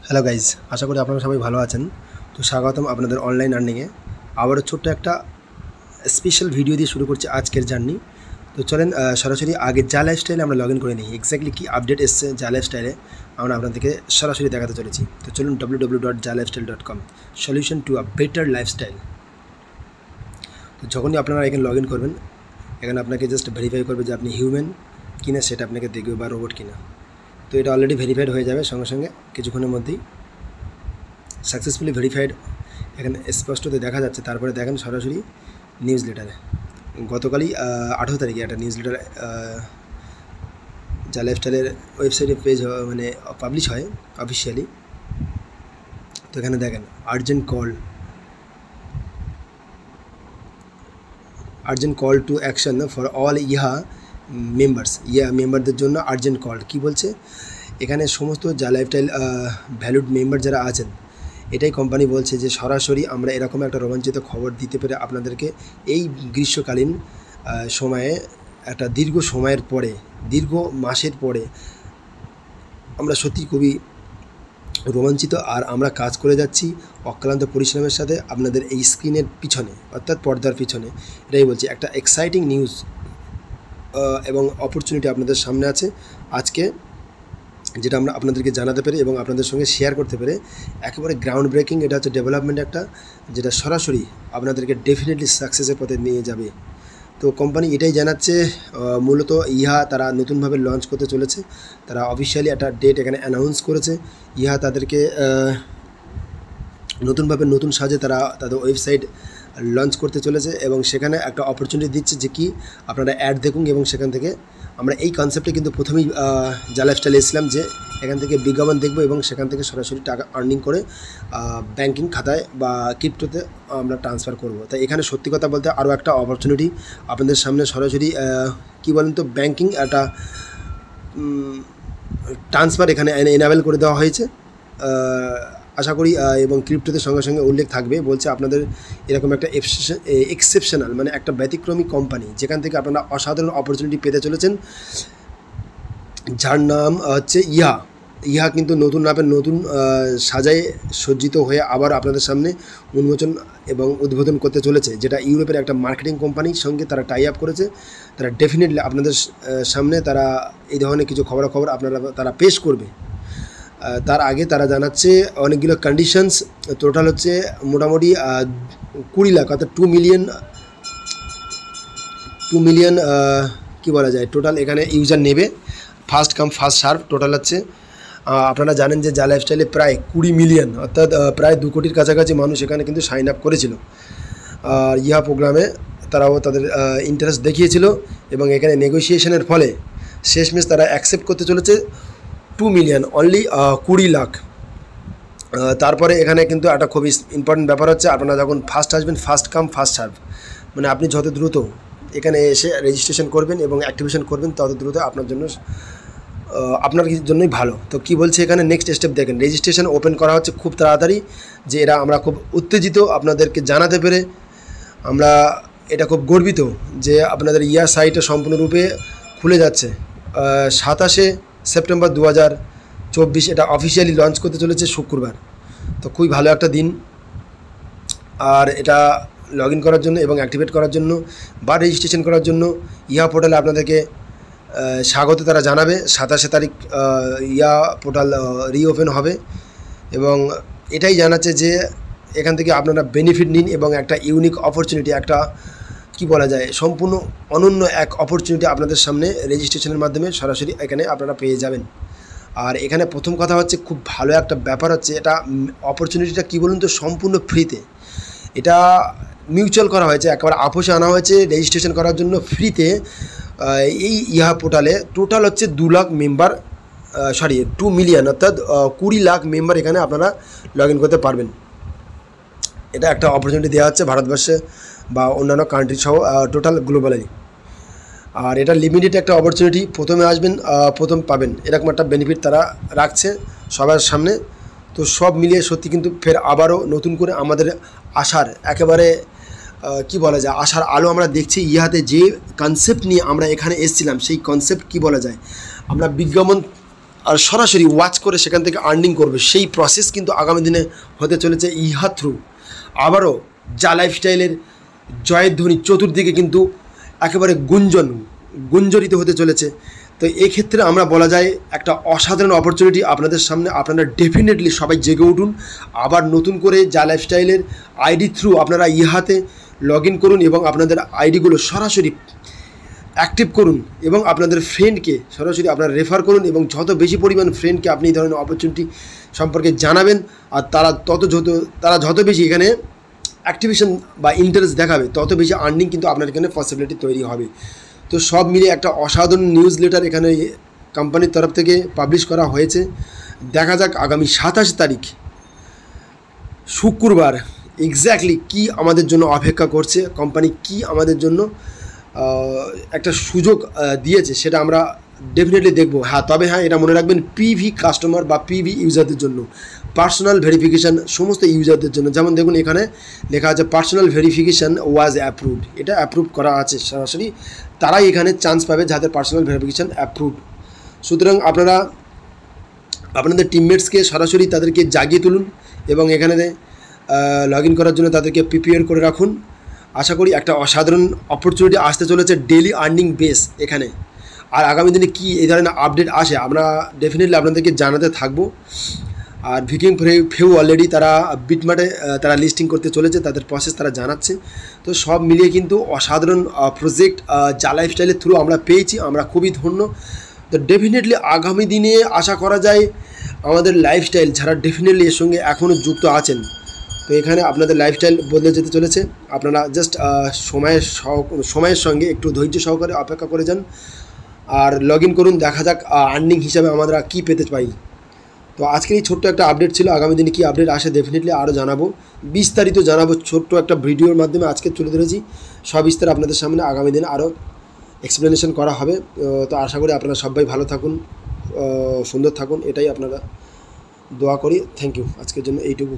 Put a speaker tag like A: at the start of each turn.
A: Hello guys, আশা করি আপনারা সবাই ভালো আছেন। তো স্বাগতম আপনাদের অনলাইন আর্নিংয়ে। আবারও ছোট্ট একটা স্পেশাল ভিডিও দিয়ে শুরু করছি আজকের জার্নি। তো চলেন সরাসরি আগে যা লাইফস্টাইলে আমরা লগ ইন করে নিই, এক্স্যাক্টলি কী আপডেট এসছে যা লাইফস্টাইলে আমরা আপনাদেরকে সরাসরি দেখাতে চলেছি। তো চলুন www.jalifestyle.com, solution to a better lifestyle. তো যখনই আপনারা এখানে লগ ইন করবেন, এখানে আপনাকে জাস্ট ভেরিফাই করবে যে আপনি হিউম্যান কিনা, সেটা আপনাকে দেখবে, বা রোবট কিনা। তো এটা অলরেডি ভেরিফাইড হয়ে যাবে সঙ্গে সঙ্গে কিছুক্ষণের মধ্যেই। সাকসেসফুলি ভেরিফাইড এখানে স্পষ্টতে দেখা যাচ্ছে। তারপরে দেখেন সরাসরি নিউজ লেটারে গতকালই 18 তারিখে একটা নিউজ লেটার যা লাইফস্টাইলের ওয়েবসাইটে পেজ মানে পাবলিশ হয় অফিসিয়ালি। তো এখানে দেখেন urgent call to action for all মেম্বারদের জন্য আর্জেন্ট কল। কি বলছে এখানে? সমস্ত যা লাইফস্টাইল ভ্যালুড মেম্বার যারা আছেন, এটাই কোম্পানি বলছে যে সরাসরি আমরা এরকম একটা রোমাঞ্চিত খবর দিতে পেরে আপনাদেরকে এই গ্রীষ্মকালীন সময়ে, একটা দীর্ঘ সময়ের পরে, দীর্ঘ মাসের পরে আমরা সত্যি খুবই রোমাঞ্চিত। আর আমরা কাজ করে যাচ্ছি অক্লান্ত পরিশ্রমের সাথে আপনাদের এই স্ক্রিনের পিছনে, অর্থাৎ পর্দার পিছনে। এটাই বলছি, একটা এক্সাইটিং নিউজ এবং অপরচুনিটি আপনাদের সামনে আছে আজকে, যেটা আমরা আপনাদেরকে জানাতে পেরে এবং আপনাদের সঙ্গে শেয়ার করতে পেরে একেবারে গ্রাউন্ড ব্রেকিং। এটা হচ্ছে ডেভেলপমেন্ট একটা, যেটা সরাসরি আপনাদেরকে ডেফিনেটলি সাকসেসের পথে নিয়ে যাবে। তো কোম্পানি এটাই জানাচ্ছে, মূলত তারা নতুনভাবে লঞ্চ করতে চলেছে। তারা অফিসিয়ালি একটা ডেট এখানে অ্যানাউন্স করেছে। তাদেরকে নতুনভাবে নতুন সাজে তারা তাদের ওয়েবসাইট লঞ্চ করতে চলেছে এবং সেখানে একটা অপরচুনিটি দিচ্ছে যে কি আপনারা অ্যাড দেখুন। এবং সেখান থেকে আমরা এই কনসেপ্টে কিন্তু প্রথমেই যা লাইফস্টাইলে এসেছিলাম যে এখান থেকে বিজ্ঞাপন দেখব এবং সেখান থেকে সরাসরি টাকা আর্নিং করে ব্যাংকিং খাতায় বা ক্রিপ্টোতে আমরা ট্রান্সফার করব। তাই এখানে সত্যি কথা বলতে আরও একটা অপরচুনিটি আপনাদের সামনে সরাসরি কী বলেন তো, ব্যাংকিং একটা ট্রান্সফার এখানে এনাবেল করে দেওয়া হয়েছে আশা করি। এবং ক্রিপ্টোতে সঙ্গে সঙ্গে উল্লেখ থাকবে, বলছে আপনাদের এরকম একটা এক্সেপশনাল, মানে একটা ব্যতিক্রমী কোম্পানি যেখান থেকে আপনারা অসাধারণ অপরচুনিটি পেতে চলেছেন, যার নাম হচ্ছে ইহা কিন্তু নতুন নামে নতুন সাজায় সজ্জিত হয়ে আবার আপনাদের সামনে উন্মোচন এবং উদ্বোধন করতে চলেছে, যেটা ইউরোপের একটা মার্কেটিং কোম্পানির সঙ্গে তারা টাই আপ করেছে। তারা ডেফিনেটলি আপনাদের সামনে তারা এই ধরনের কিছু খবরাখবর তারা পেশ করবে। তার আগে তারা জানাচ্ছে অনেকগুলো কন্ডিশনস, টোটাল হচ্ছে মোটামুটি 20 লাখ, অর্থাৎ 2 মিলিয়ন কী বলা যায়, টোটাল এখানে ইউজার নেবে। First come first serve total হচ্ছে। আপনারা জানেন যে যা লাইফস্টাইলে প্রায় 20 মিলিয়ন, অর্থাৎ প্রায় 2 কোটির কাছাকাছি মানুষ এখানে কিন্তু সাইন আপ করেছিল। আর প্রোগ্রামে তারাও তাদের ইন্টারেস্ট দেখিয়েছিল এবং এখানে নেগোসিয়েশনের ফলে শেষমেশ তারা অ্যাকসেপ্ট করতে চলেছে 2 মিলিয়ন, অনলি 20 লাখ। তারপরে এখানে কিন্তু একটা খুবই ইম্পর্টেন্ট ব্যাপার হচ্ছে, আপনারা যখন ফার্স্ট আসবেন, ফার্স্ট কাম ফার্স্ট সার্ভ, মানে আপনি যত দ্রুত এখানে এসে রেজিস্ট্রেশন করবেন এবং অ্যাক্টিভেশন করবেন তত দ্রুত আপনার জন্যই ভালো। তো কি বলছে এখানে, নেক্সট স্টেপ দেখেন, রেজিস্ট্রেশন ওপেন করা হচ্ছে খুব তাড়াতাড়ি। যে আমরা খুব উত্তেজিত আপনাদেরকে জানাতে পেরে, আমরা এটা খুব গর্বিত যে আপনাদের সাইটে সম্পূর্ণরূপে খুলে যাচ্ছে 27শে সেপ্টেম্বর 2024 এটা অফিসিয়ালি লঞ্চ করতে চলেছে শুক্রবার। তো খুবই ভালো একটা দিন। আর এটা লগ ইন করার জন্য এবং অ্যাক্টিভেট করার জন্য বা রেজিস্ট্রেশন করার জন্য পোর্টালে আপনাদেরকে স্বাগত তারা জানাবে। 27শে তারিখ পোর্টাল রিওপেন হবে এবং এটাই জানাচ্ছে যে এখান থেকে আপনারা বেনিফিট নিন এবং একটা ইউনিক অপরচুনিটি, একটা কি বলা যায়, সম্পূর্ণ অনন্য এক অপরচুনিটি আপনাদের সামনে রেজিস্ট্রেশনের মাধ্যমে সরাসরি এখানে আপনারা পেয়ে যাবেন। আর এখানে প্রথম কথা হচ্ছে, খুব ভালো একটা ব্যাপার হচ্ছে, এটা অপরচুনিটিটা কী বলুন তো, সম্পূর্ণ ফ্রিতে এটা মিউচুয়াল করা হয়েছে, একেবারে আপোষে আনা হয়েছে রেজিস্ট্রেশন করার জন্য ফ্রিতে। এই পোর্টালে টোটাল হচ্ছে 2 লাখ মেম্বার, 2 মিলিয়ন, অর্থাৎ 20 লাখ মেম্বার এখানে আপনারা লগ ইন করতে পারবেন। এটা একটা অপরচুনিটি দেওয়া হচ্ছে ভারতবর্ষে বা অন্যান্য কান্ট্রি সহ টোটাল গ্লোবালি। আর এটা লিমিটেড একটা অপরচুনিটি, প্রথমে আসবেন প্রথম পাবেন, এরকম একটা বেনিফিট তারা রাখছে সবার সামনে। তো সব মিলিয়ে সত্যি কিন্তু ফের আবারও নতুন করে আমাদের আশার একেবারে কি বলা যায়, আশার আলো আমরা দেখছি। যে কনসেপ্ট নিয়ে আমরা এখানে এসেছিলাম, সেই কনসেপ্ট কি বলা যায়, আমরা বিজ্ঞাপন আর সরাসরি ওয়াচ করে সেখান থেকে আর্নিং করবে, সেই প্রসেস কিন্তু আগামী দিনে হতে চলেছে ইহা থ্রু। আবারও যা লাইফস্টাইলের জয়ধ্বনি চতুর্দিকে কিন্তু একেবারে গুঞ্জরিত হতে চলেছে। তো এক্ষেত্রে আমরা বলা যায় একটা অসাধারণ অপরচুনিটি আপনাদের সামনে। আপনারা ডেফিনেটলি সবাই জেগে উঠুন, আবার নতুন করে যা লাইফস্টাইলের আইডি থ্রু আপনারা ইহাতে লগ ইন করুন এবং আপনাদের আইডিগুলো সরাসরি অ্যাক্টিভ করুন এবং আপনাদের ফ্রেন্ডকে সরাসরি আপনারা রেফার করুন এবং যত বেশি পরিমাণ ফ্রেন্ডকে আপনি এই ধরনের অপরচুনিটি সম্পর্কে জানাবেন আর তারা যত বেশি এখানে অ্যাক্টিভেশন বা ইন্টারেস্ট দেখাবে তত বেশি আর্নিং কিন্তু আপনার এখানে পসিবিলিটি তৈরি হবে। তো সব মিলে একটা অসাধারণ নিউজ লেটার এখানে কোম্পানির তরফ থেকে পাবলিশ করা হয়েছে। দেখা যাক আগামী 27 তারিখ শুক্রবার এক্স্যাক্টলি কি আমাদের জন্য অপেক্ষা করছে, কোম্পানি কি আমাদের জন্য একটা সুযোগ দিয়েছে সেটা আমরা ডেফিনেটলি দেখব। তবে এটা মনে রাখবেন পিভি কাস্টমার বা পিভি ইউজারদের জন্য, পার্সোনাল ভেরিফিকেশান সমস্ত ইউজারদের জন্য। যেমন দেখুন এখানে লেখা আছে পার্সোনাল ভেরিফিকেশান ওয়াজ অ্যাপ্রুভড, এটা অ্যাপ্রুভ করা আছে সরাসরি, তারাই এখানে চান্স পাবে যাদের পার্সোনাল ভেরিফিকেশান অ্যাপ্রুভড। সুতরাং আপনারা আপনাদের টিমমেটসকে সরাসরি তাদেরকে জাগিয়ে তুলুন এবং এখানে লগ ইন করার জন্য তাদেরকে প্রিপেয়ার করে রাখুন। আশা করি একটা অসাধারণ অপরচুনিটি আসতে চলেছে ডেইলি আর্নিং বেস এখানে। আর আগামী দিনে কি এই ধরনের আপডেট আসে আমরা ডেফিনেটলি আপনাদেরকে জানাতে থাকবো। আর ভিকিং ফেউ অলরেডি তারা বিটমার্টে তারা লিস্টিং করতে চলেছে, তাদের প্রসেস তারা জানাচ্ছে। তো সব মিলিয়ে কিন্তু অসাধারণ প্রজেক্ট যা লাইফস্টাইলের থ্রু আমরা পেয়েছি, আমরা খুবই ধন্য। তো ডেফিনেটলি আগামী দিনে আশা করা যায় আমাদের লাইফস্টাইল যারা ডেফিনেটলি এর সঙ্গে এখনও যুক্ত আছেন, তো এখানে আপনাদের লাইফস্টাইল বদলে যেতে চলেছে। আপনারা জাস্ট সময়ের সঙ্গে একটু ধৈর্য সহকারে অপেক্ষা করে যান আর লগ ইন করুন, দেখা যাক আর্নিং হিসাবে আমরা কী পেতে পাই। তো আজকের এই ছোট্ট একটা আপডেট ছিল, আগামী দিনে কী আপডেট আসে ডেফিনেটলি আরও জানাবো, বিস্তারিত জানাবো। ছোট্ট একটা ভিডিওর মাধ্যমে আজকে তুলে ধরেছি, সবিস্তার আপনাদের সামনে আগামী দিনে আরও এক্সপ্লেনেশন করা হবে। তো আশা করি আপনারা সবাই ভালো থাকুন, সুন্দর থাকুন, এটাই আপনারা দোয়া করি। থ্যাংক ইউ, আজকের জন্য এইটুকু।